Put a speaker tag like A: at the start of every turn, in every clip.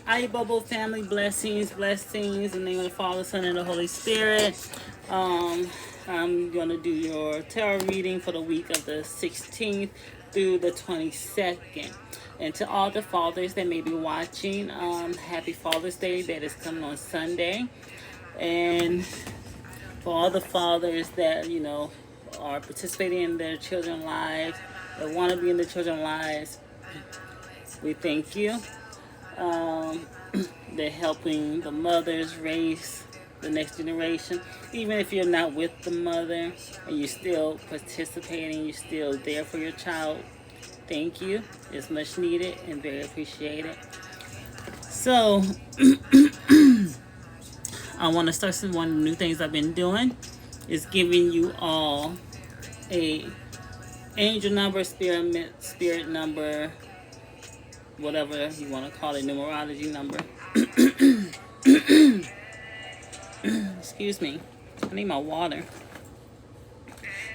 A: Bubble family, blessings, blessings in the name of the Father, Son, and the Holy Spirit. I'm going to do your tarot reading for the week of the 16th through the 22nd. And to all the fathers that may be watching, happy Father's Day that is coming on Sunday. And for all the fathers that, are participating in their children's lives, that want to be in the children's lives, we thank you. They're helping the mothers raise the next generation. Even if you're not with the mother and you're still participating, you're still there for your child, thank you. It's much needed and very appreciated. So, I want to start one of the new things I've been doing is giving you all a angel number, spirit number, whatever you want to call it, numerology number. Excuse me, I need my water.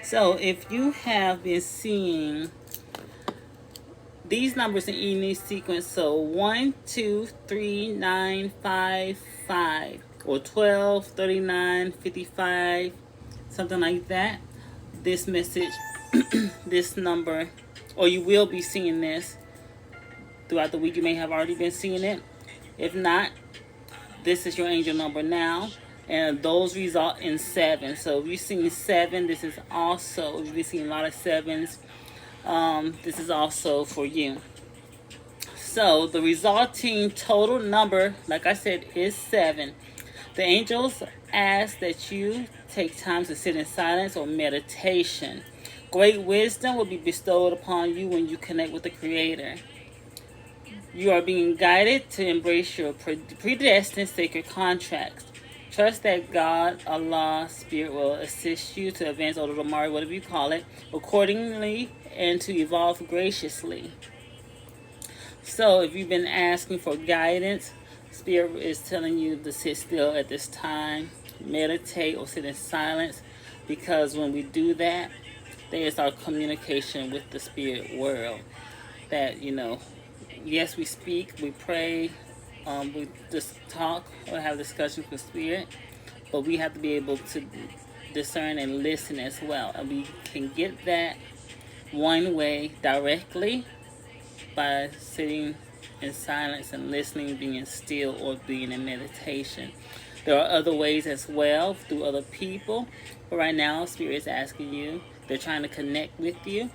A: So if you have been seeing these numbers in any sequence, so 1, 2, 3, 9, 5, 5, or 12, 39, 55, something like that, this message, this number, or you will be seeing this throughout the week. You may have already been seeing it. If not, this is your angel number now, and those result in 7. So if you've seen 7, this is also, if you've seen a lot of 7s, this is also for you. So the resulting total number, like I said, is 7. The angels ask that you take time to sit in silence or meditation. Great wisdom will be bestowed upon you when you connect with the Creator. You are being guided to embrace your predestined sacred contracts. Trust that God, Allah, Spirit will assist you to advance, or the Mari, whatever you call it, accordingly, and to evolve graciously. So if you've been asking for guidance, Spirit is telling you to sit still at this time, meditate or sit in silence, because when we do that, there is our communication with the spirit world. That, yes, we speak, we pray, we just talk or have discussions with spirit, but we have to be able to discern and listen as well. And we can get that one way directly by sitting in silence and listening, being still, or being in meditation. There are other ways as well through other people, but right now Spirit is asking you, they're trying to connect with you.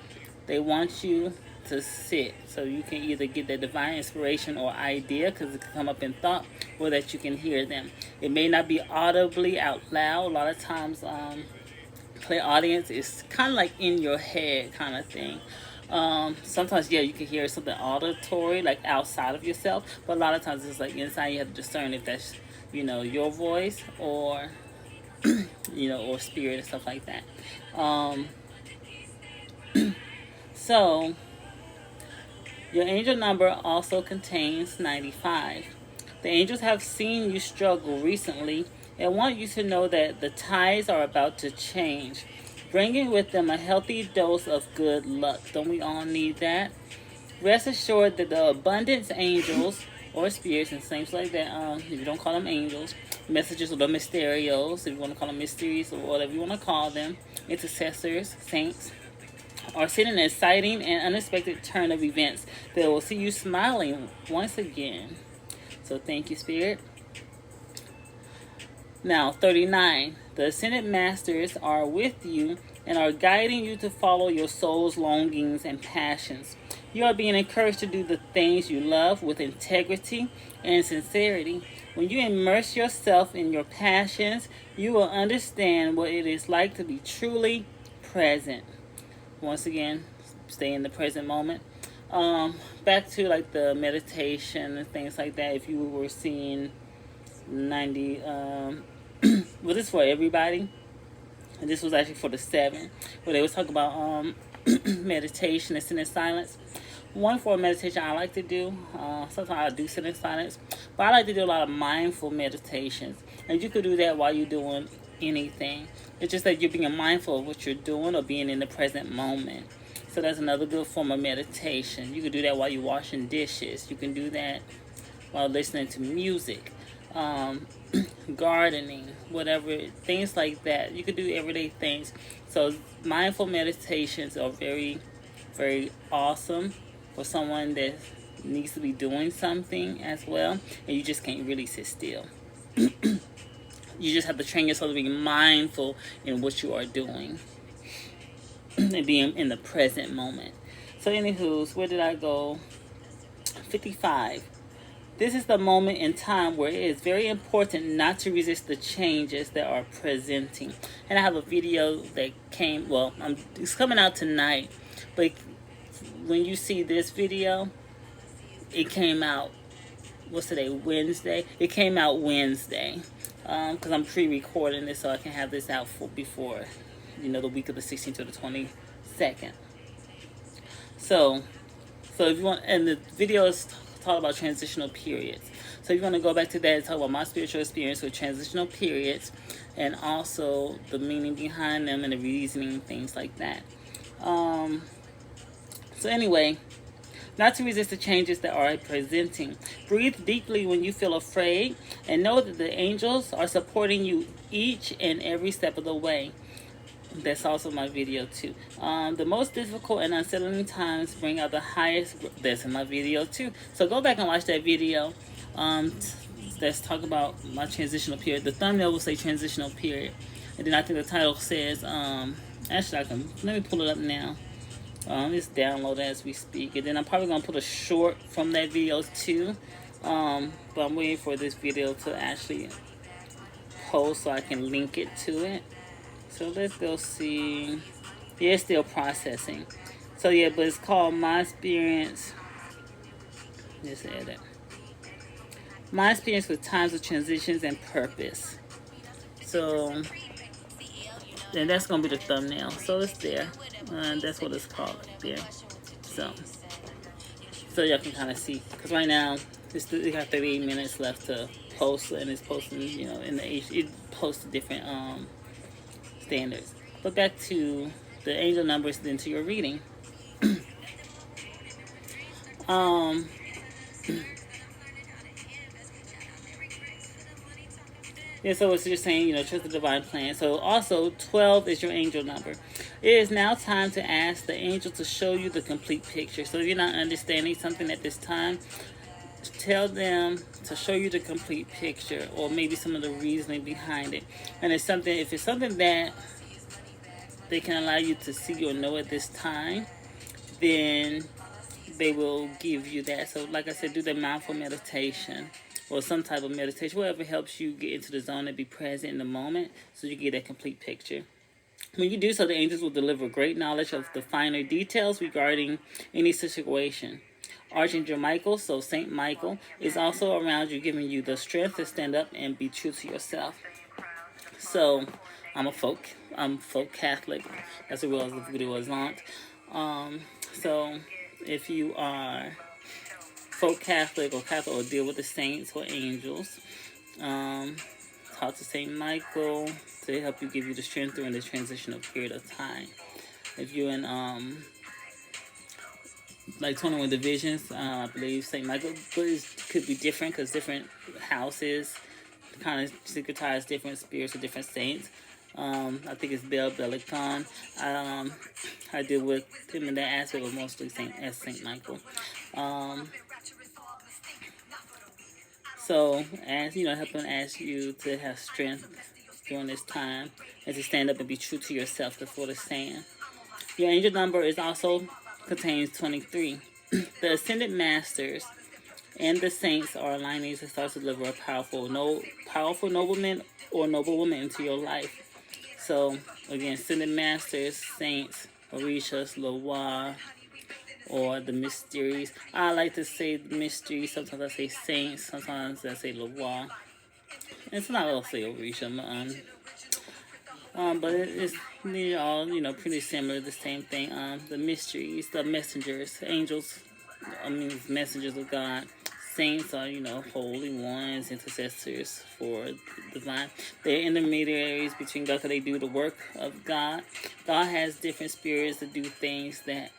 A: They want you to sit so you can either get that divine inspiration or idea, because it can come up in thought, or that you can hear them. It may not be audibly out loud. A lot of times clairaudience is kind of like in your head kind of thing. Sometimes, you can hear something auditory, like outside of yourself, but a lot of times it's like inside. You have to discern if that's, your voice or, or spirit and stuff like that. So, your angel number also contains 95. The angels have seen you struggle recently and want you to know that the tides are about to change, bringing with them a healthy dose of good luck. Don't we all need that? Rest assured that the abundance angels, or spirits and things like that, if you don't call them angels, messages or the mysterios, if you want to call them mysteries or whatever you want to call them, intercessors, saints, are sitting an exciting and unexpected turn of events that will see you smiling once again. So thank you, Spirit. Now, 39. The Ascended Masters are with you and are guiding you to follow your soul's longings and passions. You are being encouraged to do the things you love with integrity and sincerity. When you immerse yourself in your passions, you will understand what it is like to be truly present. Once again, stay in the present moment. Back to like the meditation and things like that. If you were seeing 90, well, this is for everybody. And this was actually for the 7, where they was talking about meditation and sitting in silence. One for meditation I like to do. Sometimes I do sit in silence, but I like to do a lot of mindful meditations. And you could do that while you're doing anything. It's just that you're being mindful of what you're doing or being in the present moment. So that's another good form of meditation. You can do that while you're washing dishes. You can do that while listening to music, gardening, whatever, things like that. You could do everyday things. So mindful meditations are very, very awesome for someone that needs to be doing something as well, and you just can't really sit still. You just have to train yourself to be mindful in what you are doing and being in the present moment. So anywho, where did I go? 55. This is the moment in time where it is very important not to resist the changes that are presenting. And I have a video that came, well, it's coming out tonight, but when you see this video, it came out, what's today, Wednesday? It came out Wednesday, because I'm pre-recording this so I can have this out before, the week of the 16th to the 22nd. So if you want, and the video is talk about transitional periods. So if you want to go back to that and talk about my spiritual experience with transitional periods and also the meaning behind them and the reasoning, things like that. So anyway, not to resist the changes that are presenting. Breathe deeply when you feel afraid and know that the angels are supporting you each and every step of the way. That's also my video too. The most difficult and unsettling times bring out the highest. That's in my video too. So go back and watch that video. Let's talk about my transitional period. The thumbnail will say transitional period, and then I think the title says. Actually, let me pull it up now. It's download as we speak, and then I'm probably gonna put a short from that video too. But I'm waiting for this video to actually post so I can link it to it. So let's go see. Yeah, it's still processing. So yeah, but it's called My Experience. Just add it. My Experience with Times of Transitions and Purpose. So then that's gonna be the thumbnail. So it's there. That's what it's called there. So y'all can kind of see. Because right now, it got 38 minutes left to post, and it's posting, in the it posts different standards. But back to the angel numbers, then to your reading. Yeah, so it's just saying, trust the divine plan. So also, 12 is your angel number. It is now time to ask the angel to show you the complete picture. So if you're not understanding something at this time, tell them to show you the complete picture, or maybe some of the reasoning behind it. And if it's something that they can allow you to see or know at this time, then they will give you that. So like I said, do the mindful meditation or some type of meditation, whatever helps you get into the zone and be present in the moment so you get that complete picture. When you do so, the angels will deliver great knowledge of the finer details regarding any situation. Archangel Michael, so Saint Michael, is also around you, giving you the strength to stand up and be true to yourself. So I'm folk Catholic, as well as the video was launched. So if you are folk Catholic or deal with the saints or angels, talk to Saint Michael to help you, give you the strength during the transitional period of time. If you're in like 21 divisions, I believe Saint Michael, but it could be different because different houses kind of secretize different spirits or different saints. I think it's Belicon. I deal with him in that aspect, but mostly Saint Michael. So, help them ask you to have strength during this time and to stand up and be true to yourself. That's what it's saying. Your angel number contains 23. The Ascended Masters and the Saints are aligning to start to deliver a powerful nobleman or noblewoman into your life. So, again, Ascended Masters, Saints, Orishas, Loa, or the mysteries. I like to say mysteries. Sometimes I say saints. Sometimes I say Loa. And sometimes I'll say Orisha. But it's all pretty similar. The same thing. The mysteries, the messengers, angels. Messengers of God. Saints are holy ones, intercessors for divine. They're intermediaries between God, because they do the work of God. God has different spirits that do things that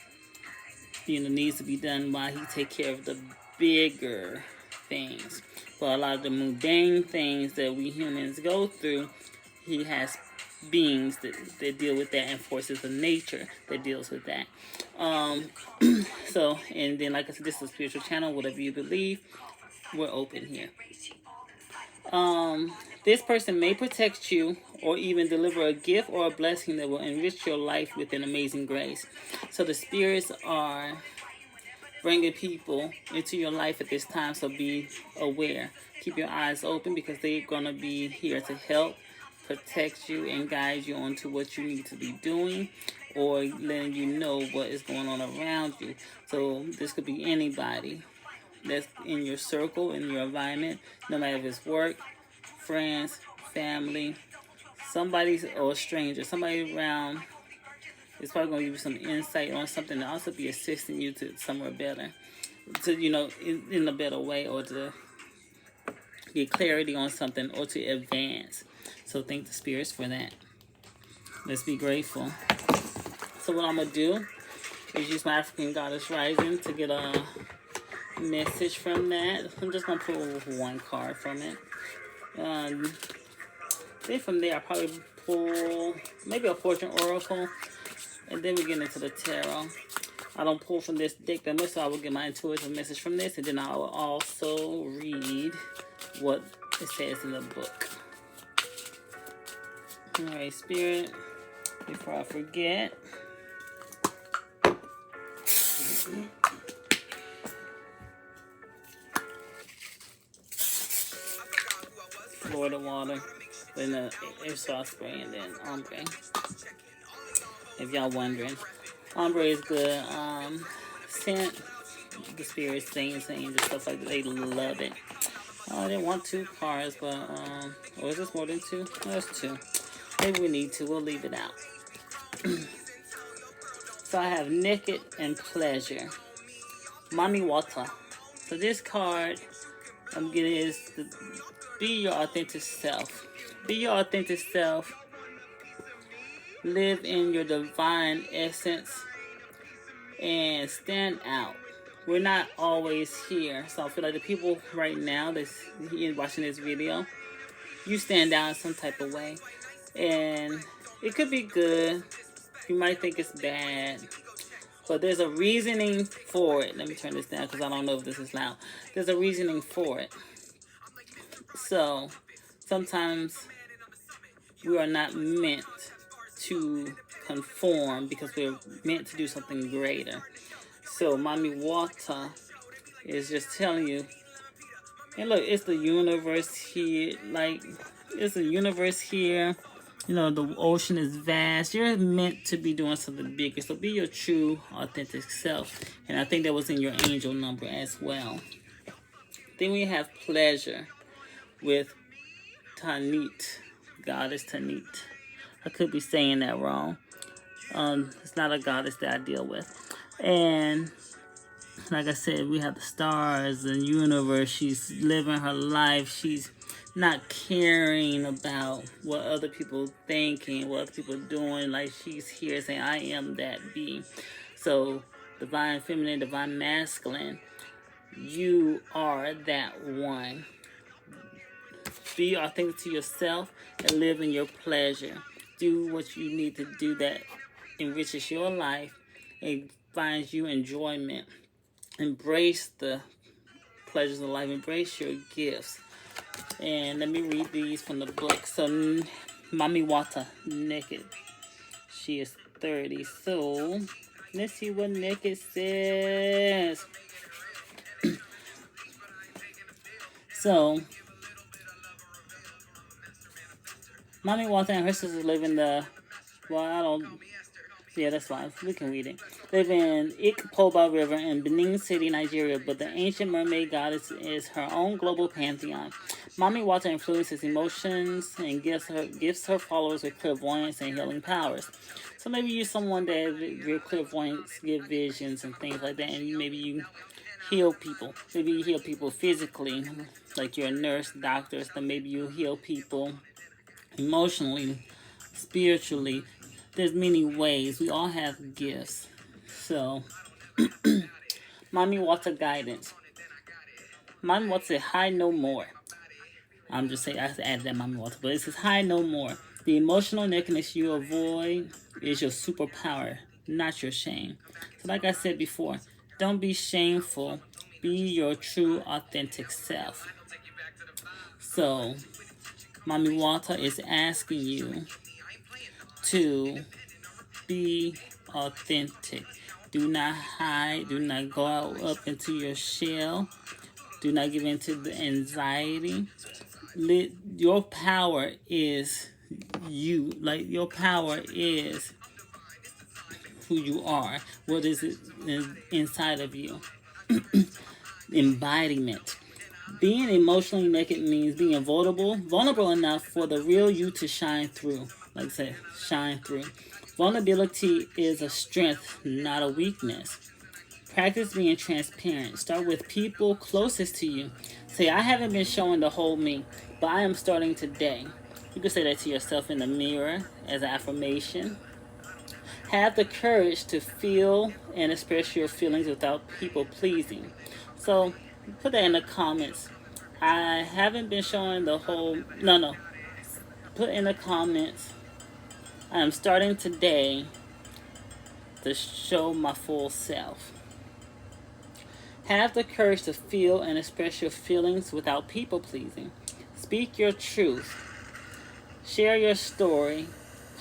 A: needs to be done while he take care of the bigger things. But a lot of the mundane things that we humans go through, he has beings that deal with that, and forces of nature that deals with that. So, and then like I said, this is a spiritual channel. Whatever you believe, we're open here. This person may protect you or even deliver a gift or a blessing that will enrich your life with an amazing grace. So the spirits are bringing people into your life at this time, so be aware. Keep your eyes open, because they're going to be here to help protect you and guide you onto what you need to be doing, or letting you know what is going on around you. So this could be anybody that's in your circle, in your environment, no matter if it's work, friends, family, somebody, or a stranger, somebody around. It's probably going to give you some insight on something, and also be assisting you to somewhere better, to, in a better way, or to get clarity on something, or to advance. So thank the spirits for that. Let's be grateful. So what I'm going to do is use my African Goddess Rising to get a message from that. I'm just going to pull one card from it. Then from there, I'll probably pull maybe a fortune oracle, and then we get into the tarot. I don't pull from this deck that much, so I will get my intuitive message from this, and then I will also read what it says in the book. Alright, Spirit, before I forget. Florida water, then the air spray, and then ombre. If y'all wondering, ombre is good. Scent, the spirits, saints, angels, stuff like that, they love it. I didn't want 2 cards, but or is this more than 2? No, that's 2. Maybe we need 2. We'll leave it out. So I have naked and pleasure. Mami Wata. So this card I'm getting is be your authentic self. Be your authentic self. Live in your divine essence and stand out. We're not always here. So I feel like the people right now that's watching this video, you stand out in some type of way. And it could be good. You might think it's bad. But there's a reasoning for it. Let me turn this down because I don't know if this is loud. There's a reasoning for it. So sometimes we are not meant to conform, because we're meant to do something greater. So Mami Wata is just telling you, and look, it's the universe here. Like, it's the universe here. The ocean is vast. You're meant to be doing something bigger. So be your true, authentic self. And I think that was in your angel number as well. Then we have pleasure with Tanit, Goddess Tanit. I could be saying that wrong. It's not a goddess that I deal with. And like I said, we have the stars and universe. She's living her life. She's not caring about what other people thinking, what other people doing. Like, she's here saying, I am that being. So divine feminine, divine masculine, you are that one. Be authentic to yourself and live in your pleasure. Do what you need to do that enriches your life and finds you enjoyment. Embrace the pleasures of life. Embrace your gifts. And let me read these from the book. So Mami Wata, naked. She is 30. So let's see what naked says. So Mami Wata and her sisters live in the, that's fine. We can read it. Live in Ikpoba River in Benin City, Nigeria, but the ancient mermaid goddess is her own global pantheon. Mami Wata influences emotions and gifts her followers with clairvoyance and healing powers. So maybe you're someone that your clairvoyance, give visions and things like that, and maybe you heal people. Maybe you heal people physically, like you're a nurse, doctor, so maybe you heal people emotionally, spiritually. There's many ways. We all have gifts. So, Mami Wata guidance. Mommy Water said, high no more. I'm just saying, I have to add that Mommy Water, but it says high no more. The emotional nakedness you avoid is your superpower, not your shame. So like I said before, don't be shameful. Be your true, authentic self. So, Mommy Walter is asking you to be authentic. Do not hide. Do not go out up into your shell. Do not give in to the anxiety. Your power is you. Like, your power is who you are. What is it inside of you? Embodiment. Being emotionally naked means being vulnerable enough for the real you to shine through. Like I said, shine through. Vulnerability is a strength, not a weakness. Practice being transparent. Start with people closest to you. Say, I haven't been showing the whole me, but I am starting today. You can say that to yourself in the mirror as an affirmation. Have the courage to feel and express your feelings without people pleasing. So, put that in the comments. I haven't been showing the whole... No. Put in the comments, I am starting today to show my full self. Have the courage to feel and express your feelings without people pleasing. Speak your truth. Share your story.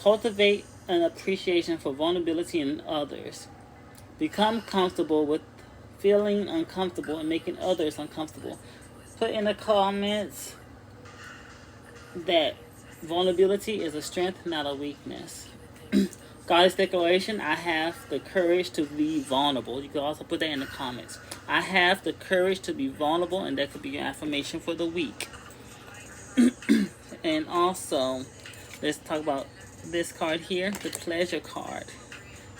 A: Cultivate an appreciation for vulnerability in others. Become comfortable with feeling uncomfortable and making others uncomfortable. Put in the comments that vulnerability is a strength, not a weakness. Goddess declaration, I have the courage to be vulnerable. You can also put that in the comments. I have the courage to be vulnerable, and that could be your affirmation for the week. And also, let's talk about this card here, the pleasure card,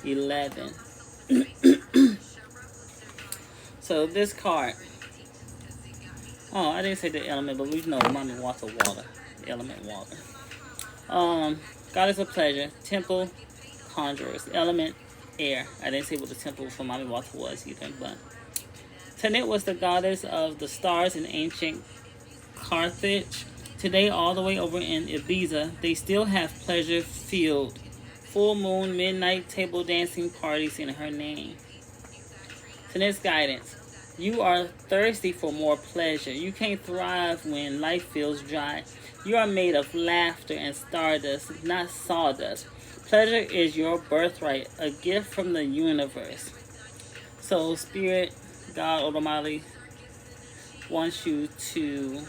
A: 11. So this card, I didn't say the element, but we know Mommy Water, element water. Goddess of pleasure, temple, conjurers, element air. I didn't say what the temple for Mommy Water was either, but Tanit was the goddess of the stars in ancient Carthage. Today, all the way over in Ibiza, they still have pleasure-filled full moon midnight table dancing parties in her name. Tanit's guidance. You are thirsty for more pleasure. You can't thrive when life feels dry. You are made of laughter and stardust, not sawdust. Pleasure is your birthright, a gift from the universe. So Spirit, God Almighty, wants you to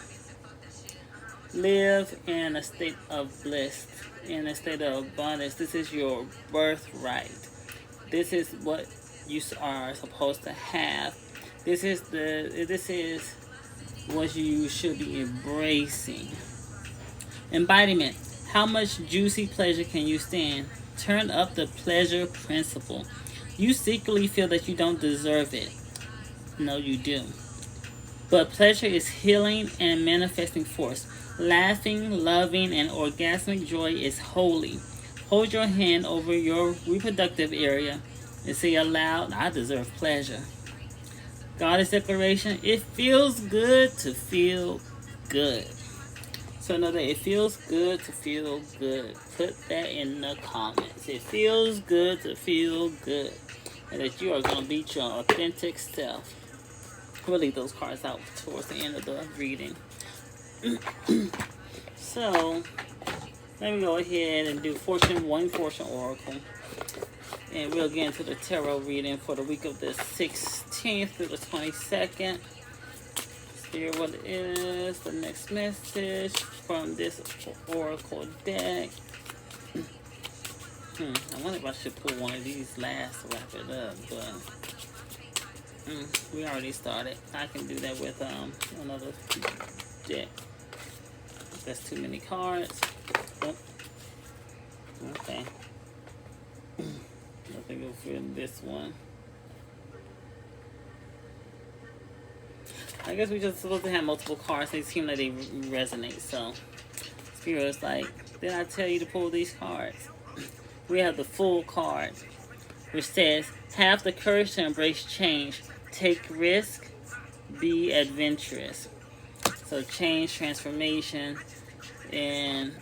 A: live in a state of bliss, in a state of abundance. This is your birthright. This is what you are supposed to have. This is what you should be embracing. Embodiment. How much juicy pleasure can you stand? Turn up the pleasure principle. You secretly feel that you don't deserve it. No, you do. But pleasure is healing and manifesting force. Laughing, loving, and orgasmic joy is holy. Hold your hand over your reproductive area and say aloud, I deserve pleasure. Goddess declaration, it feels good to feel good. So know that it feels good to feel good. Put that in the comments. It feels good to feel good. And that you are going to be your authentic self. We'll leave those cards out towards the end of the reading. So, let me go ahead and do one fortune oracle. And we'll get into the tarot reading for the week of the 16th through the 22nd. Here what is the next message from this oracle deck. I wonder if I should pull one of these last to wrap it up, but we already started. I can do that with another deck. That's too many cards. Oh. Okay. I think we'll fit this one. I guess we just supposed to have multiple cards. They seem like they resonate. So, Spirit is like, did I tell you to pull these cards? We have the Fool card, which says, have the courage to embrace change. Take risk. be adventurous. So change, transformation, and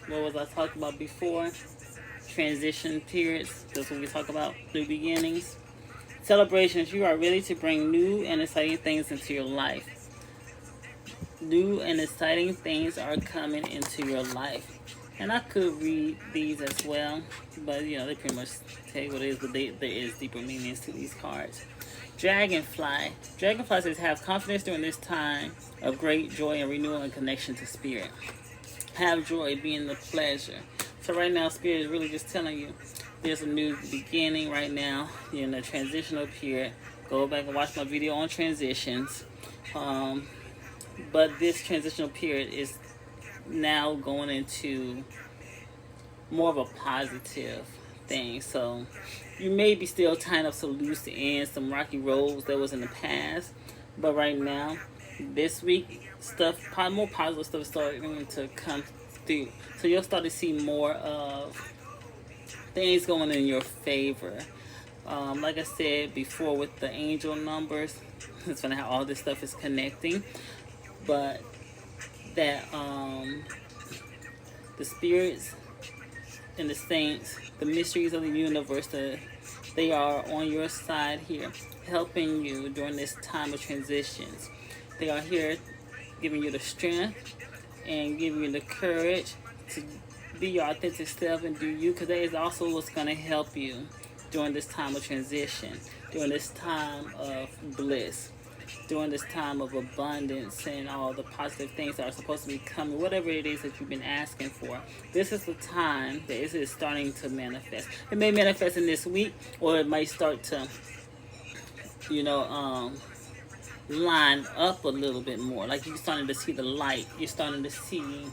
A: what was I talking about before? Transition periods. That's what we talk about. New beginnings. Celebrations. You are ready to bring new and exciting things into your life. New and exciting things are coming into your life. And I could read these as well, but they pretty much tell you what it is, but there is deeper meanings to these cards. Dragonfly. Dragonfly says, have confidence during this time of great joy and renewal and connection to spirit. Have joy, be in the pleasure. So right now, spirit is really just telling you there's a new beginning right now. You're in a transitional period. Go back and watch my video on transitions. But this transitional period is now going into more of a positive thing. So you may be still tying up some loose ends, some rocky roads that was in the past, but right now, this week, more positive stuff is starting to come through. So you'll start to see more of things going in your favor. Like I said before with the angel numbers, it's funny how all this stuff is connecting, but that the spirits and the saints, the mysteries of the universe, they are on your side here, helping you during this time of transitions. They are here giving you the strength and giving you the courage to be your authentic self and do you, because that is also what's going to help you during this time of transition, during this time of bliss, during this time of abundance and all the positive things that are supposed to be coming, whatever it is that you've been asking for. This is the time that it is starting to manifest. It may manifest in this week, or it might start to, line up a little bit more. Like you're starting to see the light. You're starting to see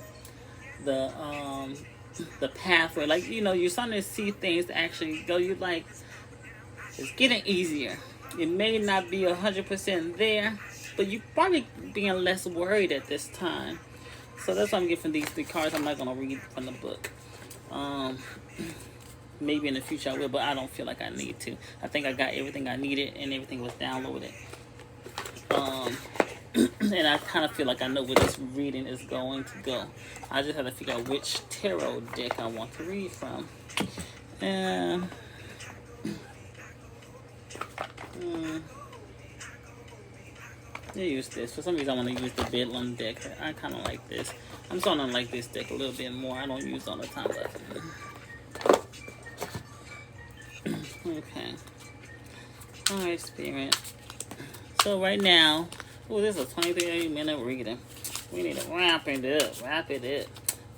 A: the pathway. Like, you're starting to see things actually go. You like, it's getting easier. It may not be 100% there, but you're probably being less worried at this time. So that's what I'm getting from these 3 cards. I'm not going to read from the book. Maybe in the future I will, but I don't feel like I need to. I think I got everything I needed and everything was downloaded. And I kind of feel like I know where this reading is going to go. I just have to figure out which tarot deck I want to read from. And I use this. For some reason I want to use the Bedlam deck. I kind of like this. I'm starting to like this deck a little bit more. I don't use it all the time, but okay. Alright, Spirit. So right now, this is a 23-minute reading. We need to wrap it up.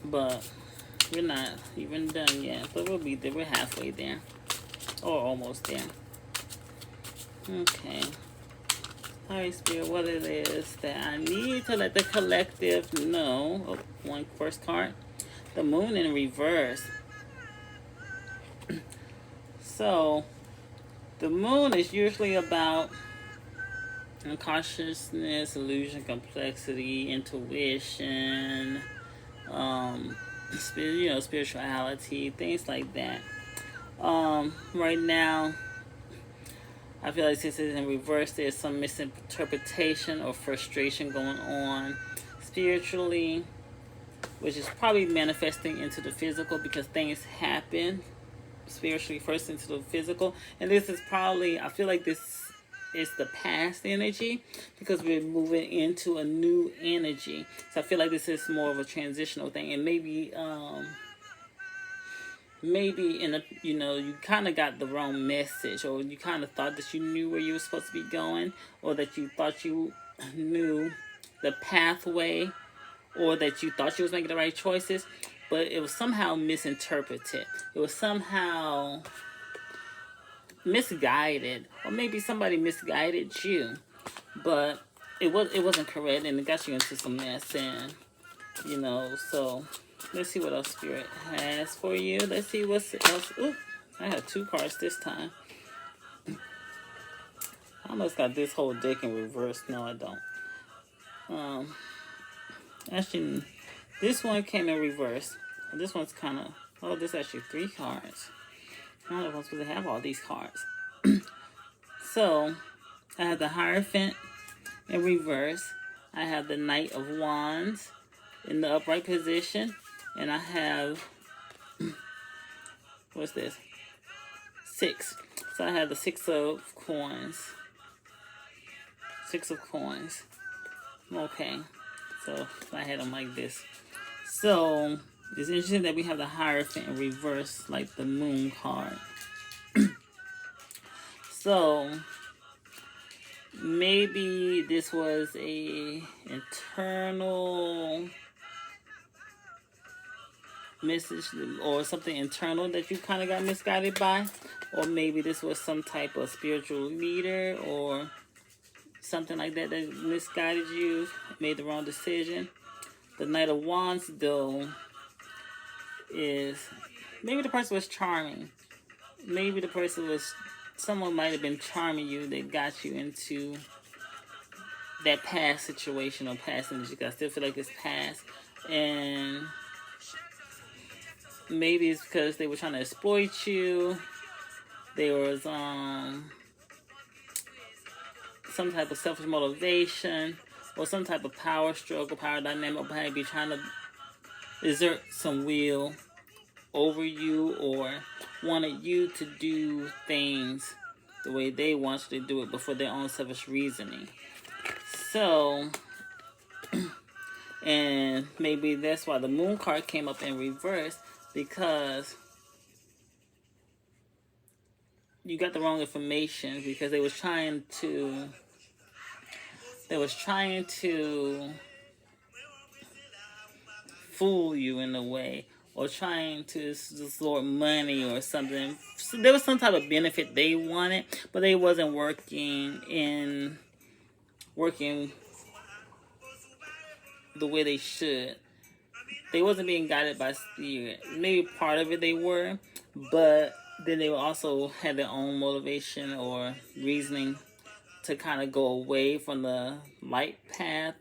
A: But we're not even done yet. But we'll be there. We're halfway there. Or almost there. Okay. Alright, Spirit, what it is that I need to let the collective know. Oh, one first card. The Moon in reverse. So, the Moon is usually about consciousness, illusion, complexity, intuition, spirituality, things like that. Right now, I feel like since it's in reverse, there's some misinterpretation or frustration going on spiritually, which is probably manifesting into the physical because things happen spiritually first into the physical. And this is probably, I feel like this is the past energy because we're moving into a new energy. So I feel like this is more of a transitional thing, and maybe in a, you kind of got the wrong message, or you kind of thought that you knew where you were supposed to be going, or that you thought you knew the pathway, or that you thought you was making the right choices, but it was somehow misinterpreted. It was somehow misguided, or maybe somebody misguided you, but it wasn't correct, and it got you into some mess. And so let's see what else Spirit has for you. Let's see what's else. Ooh, I have 2 cards this time. I almost got this whole deck in reverse. No, I don't. Actually, this one came in reverse. This one's kind of, this is actually 3 cards. I don't know if I'm supposed to have all these cards. So I have the Hierophant in reverse. I have the Knight of Wands in the upright position. And I have, what's this? 6. So I have the 6 of coins. 6 of coins. Okay. So I had them like this. So it's interesting that we have the Hierophant in reverse, like the Moon card. So maybe this was a internal message or something internal that you kind of got misguided by, or maybe this was some type of spiritual leader or something like that that misguided you, made the wrong decision. The Knight of Wands, though, is maybe the person was charming. Maybe the person was, someone might have been charming you that got you into that past situation or past energy. I still feel like it's past. And maybe it's because they were trying to exploit you. There was some type of selfish motivation or some type of power struggle, power dynamic, maybe trying to exert some will over you or wanted you to do things the way they want you to do it, but for their own selfish reasoning. So, and maybe that's why the Moon card came up in reverse, because you got the wrong information, because they was trying to fool you in a way, or trying to extort money or something. So there was some type of benefit they wanted, but they wasn't working the way they should. They wasn't being guided by spirit. Maybe part of it they were, but then they also had their own motivation or reasoning to kind of go away from the light path,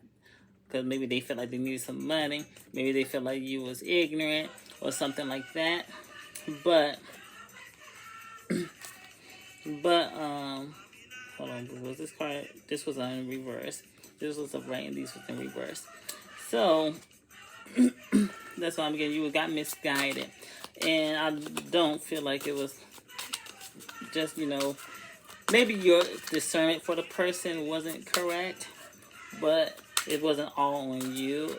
A: because maybe they felt like they needed some money. Maybe they felt like you was ignorant or something like that. But hold on, was this card? This was in reverse. This was upright and these was in reverse. So that's why I'm getting, you got misguided. And I don't feel like it was just, maybe your discernment for the person wasn't correct, but it wasn't all on you.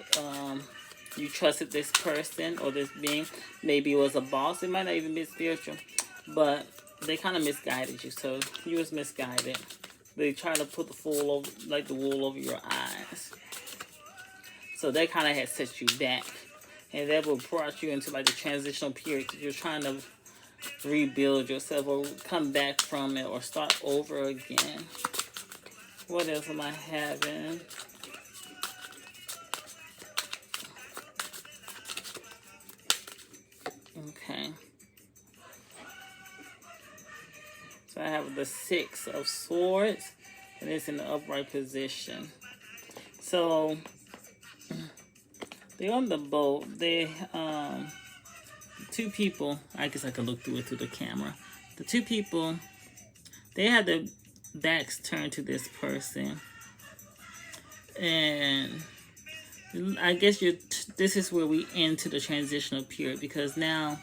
A: You trusted this person or this being. Maybe it was a boss. It might not even be spiritual, but they kind of misguided you. So you was misguided. They tried to put the wool over your eyes. So that kind of had set you back, and that will brought you into like the transitional period. You're trying to rebuild yourself or come back from it or start over again. What else am I having? Okay. So I have the 6 of Swords, and it's in the upright position. So they're on the boat. They, two people, I guess I could look through it through the camera. The two people, they had their backs turned to this person. And I guess this is where we enter the transitional period, because now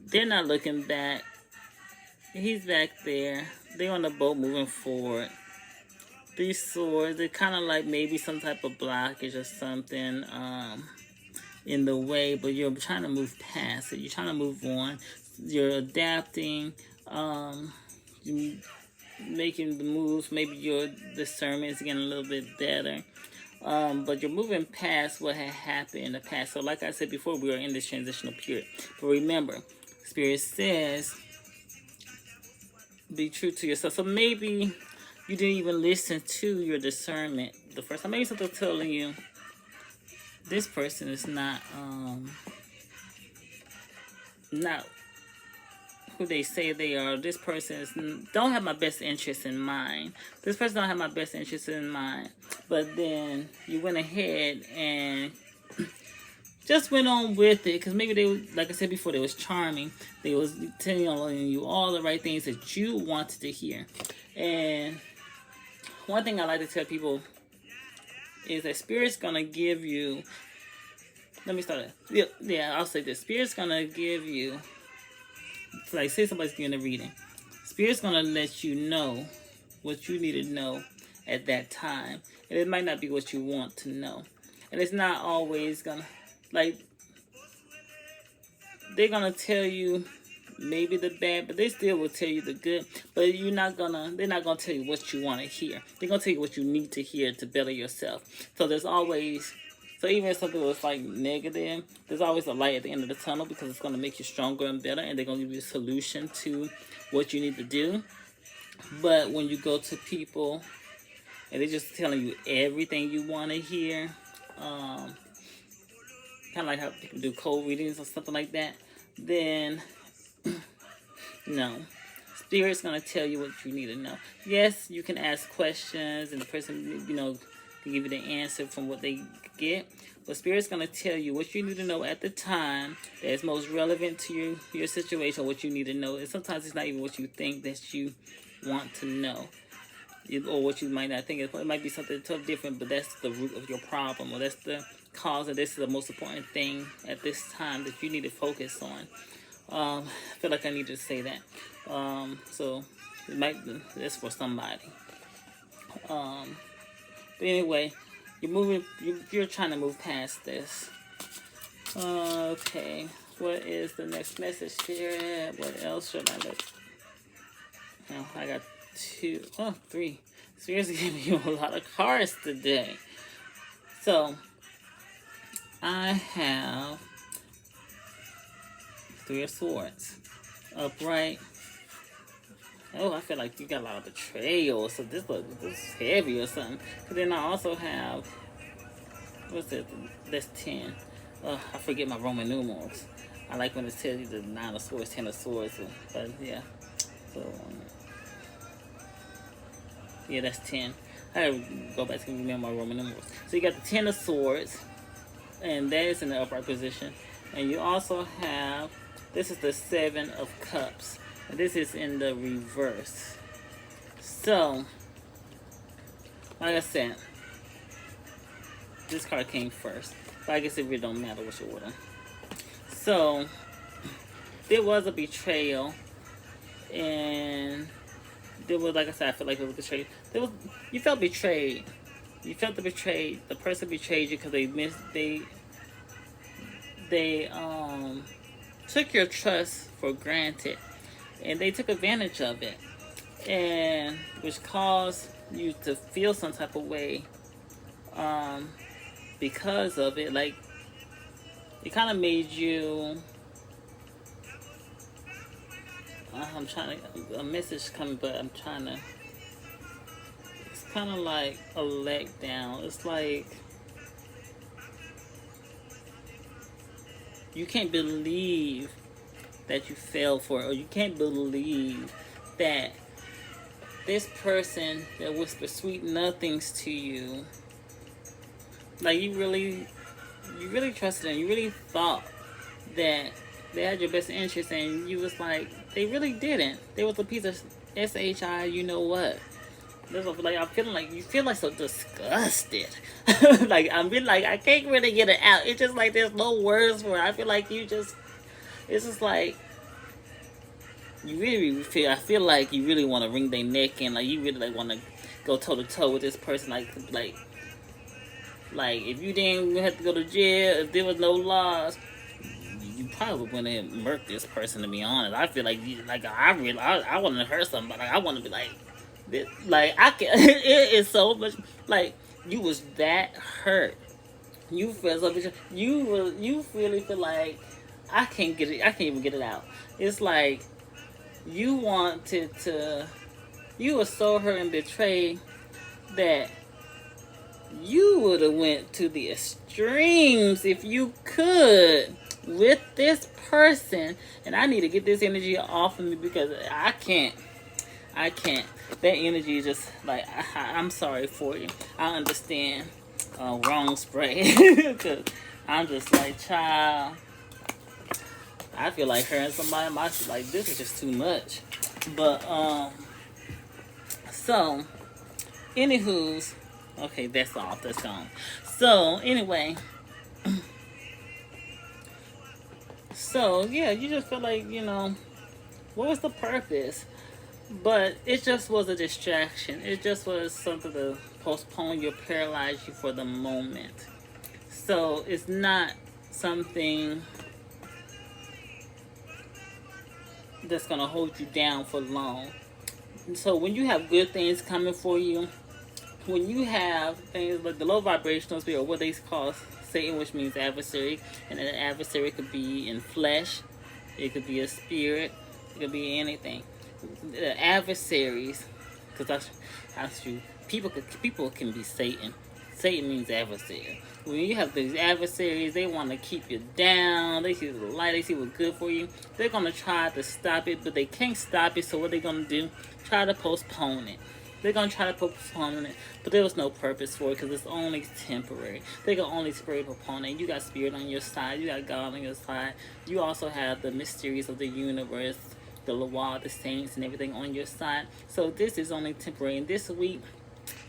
A: they're not looking back. He's back there. They're on the boat moving forward. These swords, they're kind of like maybe some type of blockage or something in the way, but you're trying to move past it. You're trying to move on. You're adapting, making the moves. Maybe your discernment is getting a little bit better. But you're moving past what had happened in the past. So like I said before, we are in this transitional period. But remember, Spirit says, be true to yourself. So maybe you didn't even listen to your discernment the first time. Maybe something telling you this person is not who they say they are. This person don't have my best interest in mind. This person don't have my best interest in mind. But then you went ahead and just went on with it, because maybe they, like I said before, they was charming. They was telling you all the right things that you wanted to hear. And one thing I like to tell people is that Spirit's gonna give you. Let me start it. Yeah, I'll say this. Spirit's gonna give you, like, say somebody's giving a reading. Spirit's gonna let you know what you need to know at that time, and it might not be what you want to know, and it's not always gonna, like, they're gonna tell you maybe the bad, but they still will tell you the good. But they're not gonna tell you what you want to hear. They're gonna tell you what you need to hear to better yourself. So there's always, so even if something was like negative, there's always a light at the end of the tunnel, because it's gonna make you stronger and better, and they're gonna give you a solution to what you need to do. But when you go to people and they're just telling you everything you want to hear, kind of like how people do cold readings or something like that, then no. Spirit's going to tell you what you need to know. Yes, you can ask questions and the person, can give you the answer from what they get. But Spirit's going to tell you what you need to know at the time that is most relevant to your situation, what you need to know. And sometimes it's not even what you think that you want to know, or what you might not think. It might be something totally different, but that's the root of your problem, or that's the cause, and this is the most important thing at this time that you need to focus on. I feel like I need to say that. So it might be, that's for somebody. But anyway, you're trying to move past this. Okay, what is the next message here? What else should I look? Oh, I got 3. Seriously, giving you a lot of cards today. So I have 3 of Swords, upright. Oh, I feel like you got a lot of betrayal, so this is heavy or something. But then I also have, what's it? That's 10. I forget my Roman numerals. I like when it tells you the 9 of Swords, 10 of Swords, but yeah. So yeah, that's 10. I have to go back to remember my Roman numerals. So you got the 10 of Swords, and that is in the upright position. And you also have, this is the 7 of Cups, and this is in the reverse. So, like I said, this card came first, but I guess it really don't matter which order. So, there was a betrayal, and there was, like I said, I feel like it was betrayed. You felt betrayed. You felt the person betrayed you because they took your trust for granted, and they took advantage of it, and which caused you to feel some type of way because of it. Like, it kind of made you, I'm trying to, a message coming, but I'm trying to, it's kind of like a letdown. It's like you can't believe that you fell for it, or you can't believe that this person that whispered sweet nothings to you, like, you really trusted them. You really thought that they had your best interest, and you was like, they really didn't. They was a piece of SHI, you know what? Like, I'm feeling like, you feel like so disgusted. Like, I'm really like, I can't really get it out. It's just like, there's no words for it. I feel like it's just like, you really feel, I feel like you really want to wring their neck, and like, you really like want to go toe to toe with this person. Like if you didn't have to go to jail, if there was no laws, you probably wouldn't have murked this person, to be honest. I feel like, I want to hurt somebody. Like, I want to be like, I can. It is so much, like, you was that hurt. You feel so much. You really feel like, I can't get it. I can't even get it out. It's like you wanted to. You were so hurt and betrayed that you would have went to the extremes if you could with this person. And I need to get this energy off of me, because I can't. That energy is just like, I'm sorry for you. I understand wrong spray. Cause I'm just like, child, I feel like her and somebody might like, this is just too much. But so anywho's, okay, that's off, that's gone. So anyway, so yeah, you just feel like, what was the purpose? But it just was a distraction. It just was something to postpone you, paralyze you for the moment. So it's not something that's going to hold you down for long. So when you have good things coming for you, when you have things like the low vibrational spirit, or what they call Satan, which means adversary, and an adversary could be in flesh, it could be a spirit, it could be anything. The adversaries, because that's true. People can be Satan. Satan means adversary. When you have these adversaries, they want to keep you down. They see the light. They see what's good for you. They're going to try to stop it, but they can't stop it. So what they're going to do? Try to postpone it. They're going to try to postpone it, but there was no purpose for it because it's only temporary. They can only spirit postpone it. You got spirit on your side. You got God on your side. You also have the mysteries of the universe, the law, the saints, and everything on your side. So this is only temporary. And this week,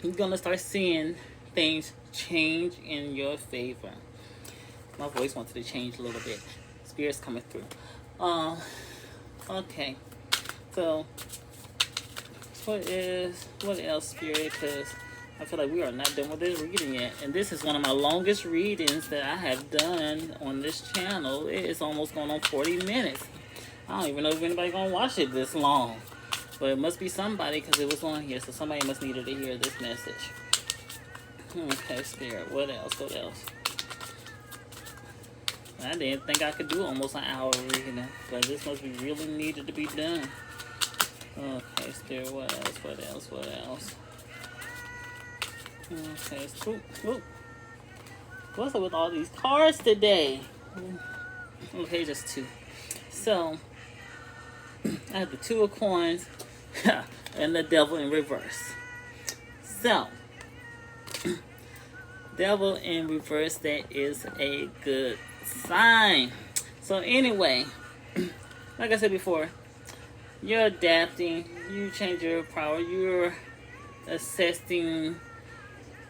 A: you're going to start seeing things change in your favor. My voice wanted to change a little bit. Spirit's coming through. Okay. So what else, Spirit? Because I feel like we are not done with this reading yet. And this is one of my longest readings that I have done on this channel. It is almost going on 40 minutes. I don't even know if anybody's going to watch it this long. But it must be somebody because it was on here. So somebody must needed to hear this message. Okay, Spirit. What else? What else? I didn't think I could do almost an hour reading. But this must be really needed to be done. Okay, Spirit. What else? What else? What else? Okay, swoop. What's up with all these cards today? Okay, just two. So, I have the Two of Coins and the Devil in reverse. So, Devil in reverse, that is a good sign. So anyway, like I said before, you're adapting, you change your power, you're assessing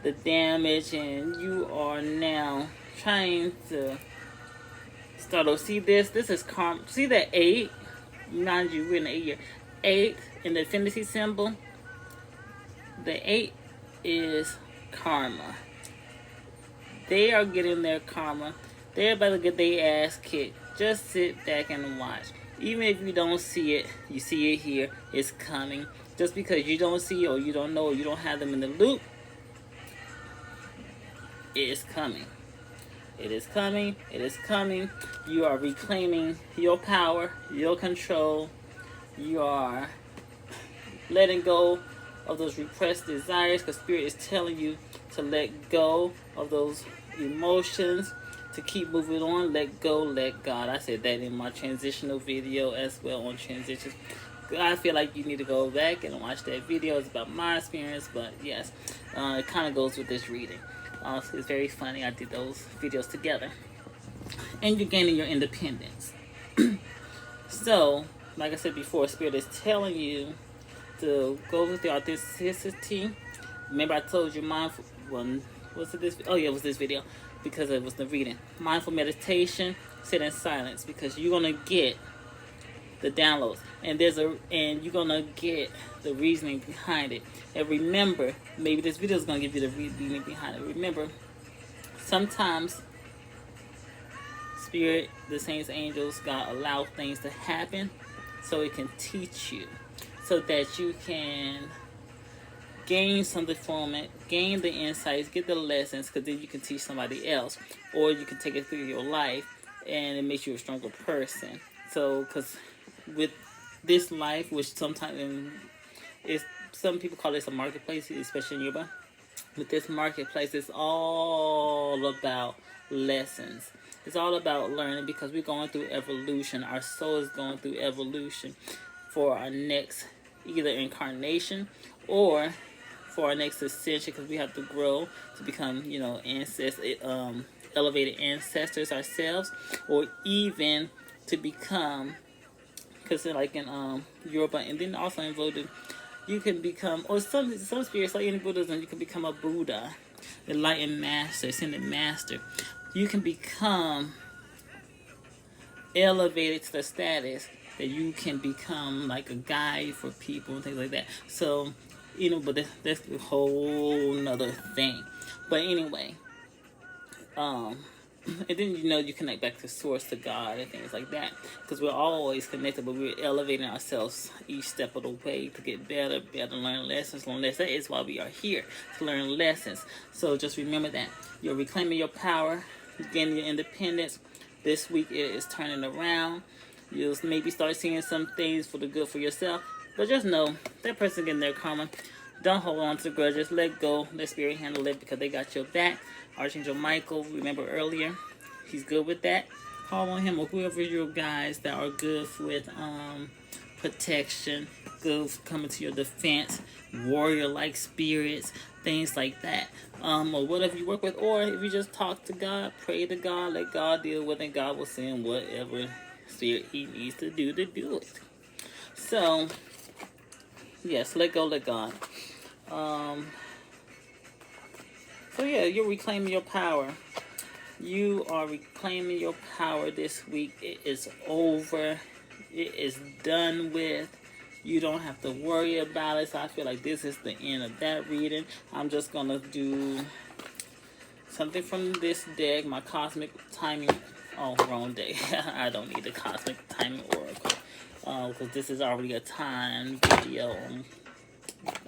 A: the damage, and you are now trying to start over. See this is karma. See that 8? Mind you, we're in the 8 year. 8 in the infinity symbol. The 8 is karma. They are getting their karma. They're about to get their ass kicked. Just sit back and watch. Even if you don't see it, you see it here. It's coming. Just because you don't see it, or you don't know, or you don't have them in the loop, it is coming. It is coming. It is coming. You are reclaiming your power, your control. You are letting go of those repressed desires, because Spirit is telling you to let go of those emotions, to keep moving on. Let go, let God. I said that in my transitional video as well, on transitions. I feel like you need to go back and watch that video. It's about my experience, but yes, it kind of goes with this reading. It's very funny. I did those videos together. And you're gaining your independence. So, like I said before, Spirit is telling you to go with your authenticity. Remember I told you mindful, was it this? Oh yeah, it was this video, because it was the reading. Mindful meditation, sit in silence, because you're gonna get the downloads, and you're gonna get the reasoning behind it. And remember, maybe this video is gonna give you the reasoning behind it. Remember, sometimes Spirit, the saints, angels, God allow things to happen so it can teach you, so that you can gain something from it, gain the insights, get the lessons, because then you can teach somebody else, or you can take it through your life, and it makes you a stronger person. So, because with this life, which sometimes some people call this a marketplace, especially in Yoruba, with this marketplace, it's all about lessons. It's all about learning, because we're going through evolution. Our soul is going through evolution for our next either incarnation for our next ascension, because we have to grow to become, elevated ancestors ourselves, or even to become, because like in Yoruba, and then also in Voodoo, you can become, or some spirits like in Buddhism, you can become a Buddha, the enlightened master, ascended master. You can become elevated to the status that you can become like a guide for people and things like that. So, but that's a whole nother thing. But anyway, and then you connect back to source, to God, and things like that, because we're always connected, but we're elevating ourselves each step of the way to get better, learn lessons. That is why we are here, to learn lessons. So just remember that you're reclaiming your power, gaining your independence. This week it is turning around. You'll maybe start seeing some things for the good for yourself, but just know that person getting their karma. Don't hold on to grudges. Let go. Let spirit handle it, because they got your back. Archangel Michael, remember earlier, he's good with that. Call on him, or whoever your guys that are good with protection, good for coming to your defense, warrior-like spirits, things like that. Or whatever you work with, or if you just talk to God, pray to God, let God deal with it, God will send whatever spirit he needs to do it. So, yes, let go, let God. So yeah, you're reclaiming your power. You are reclaiming your power this week. It is over. It is done with. You don't have to worry about it. So I feel like this is the end of that reading. I'm just going to do something from this deck, my cosmic timing. Oh, wrong deck. I don't need the cosmic timing oracle, because this is already a time video.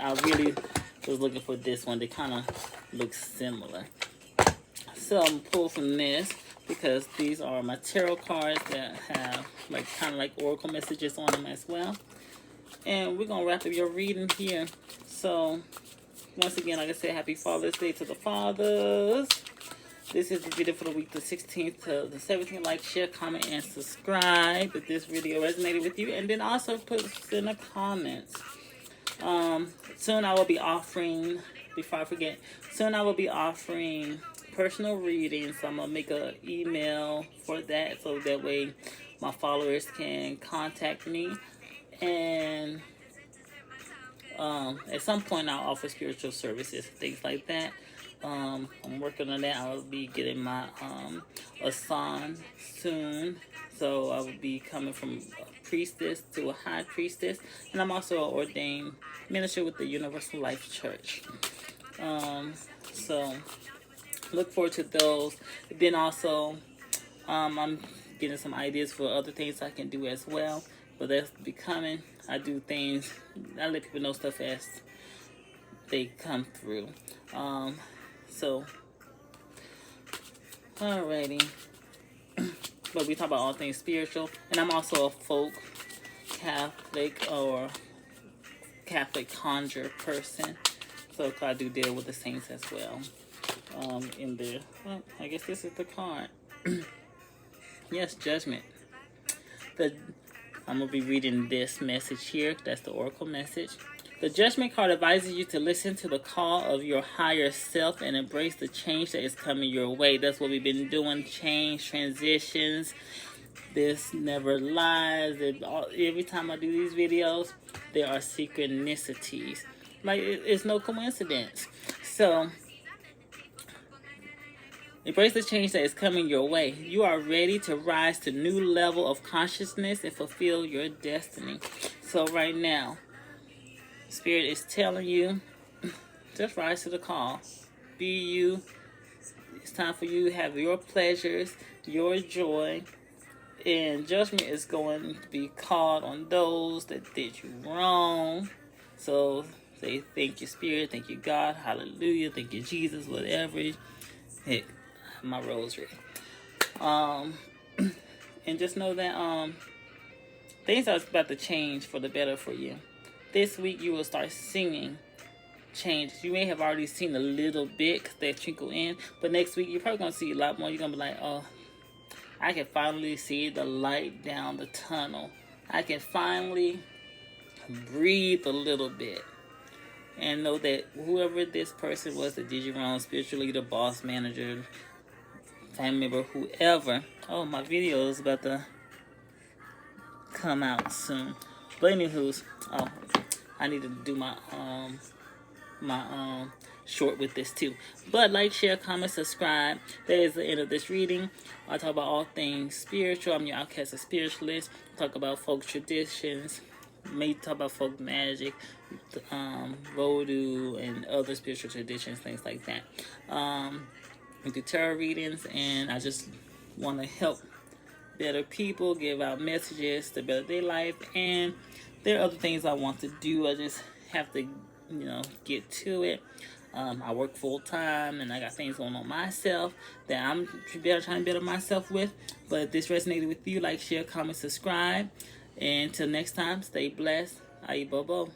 A: I really was looking for this one. They kind of look similar. So I'm pull from this, because these are my tarot cards that have kind of like oracle messages on them as well. And we're going to wrap up your reading here. So once again, like I said, happy Father's Day to the fathers. This is the video for the week, the 16th to the 17th. Like, share, comment, and subscribe if this video resonated with you. And then also put in the comments. Soon I will be offering, before I forget, personal readings. So I'm going to make an email for that, so that way my followers can contact me. And at some point I'll offer spiritual services, things like that. I'm working on that. I will be getting my assan soon. So I will be coming from a priestess to a high priestess. And I'm also an ordained minister with the Universal Life Church. So look forward to those. Then also I'm getting some ideas for other things I can do as well. But that's becoming. I do things. I let people know stuff as they come through. So, alrighty. But we talk about all things spiritual. And I'm also a folk Catholic or Catholic conjure person. So I do deal with the saints as well. In there. Well, I guess this is the card. Yes, judgment. I'm going to be reading this message here. That's the oracle message. The Judgment card advises you to listen to the call of your higher self and embrace the change that is coming your way. That's what we've been doing. Change, transitions. This never lies. Every time I do these videos, there are synchronicities. Like, it's no coincidence. So, embrace the change that is coming your way. You are ready to rise to a new level of consciousness and fulfill your destiny. So right now, Spirit is telling you, just rise to the call. Be you. It's time for you to have your pleasures, your joy. And judgment is going to be called on those that did you wrong. So say thank you, Spirit. Thank you, God. Hallelujah. Thank you, Jesus. Whatever. Heck, my rosary. And just know that things are about to change for the better for you. This week you will start singing changes. You may have already seen a little bit that trickle in, but next week you're probably going to see a lot more. You're going to be like, oh, I can finally see the light down the tunnel. I can finally breathe a little bit and know that whoever this person was that did you wrong, spiritual leader, boss, manager, family member, whoever. Oh, my video is about to come out soon. But anywho's, oh, I need to do my short with this too. But like, share, comment, subscribe. That is the end of this reading. I talk about all things spiritual. I'm your outcast and spiritualist. Talk about folk traditions. May talk about folk magic, voodoo, and other spiritual traditions, things like that. We do tarot readings, and I just want to help better people, give out messages to better their life, and there are other things I want to do. I just have to, get to it. I work full time, and I got things going on myself that I'm trying to better myself with. But if this resonated with you, like, share, comment, subscribe. And until next time, stay blessed. Aye, Bobo.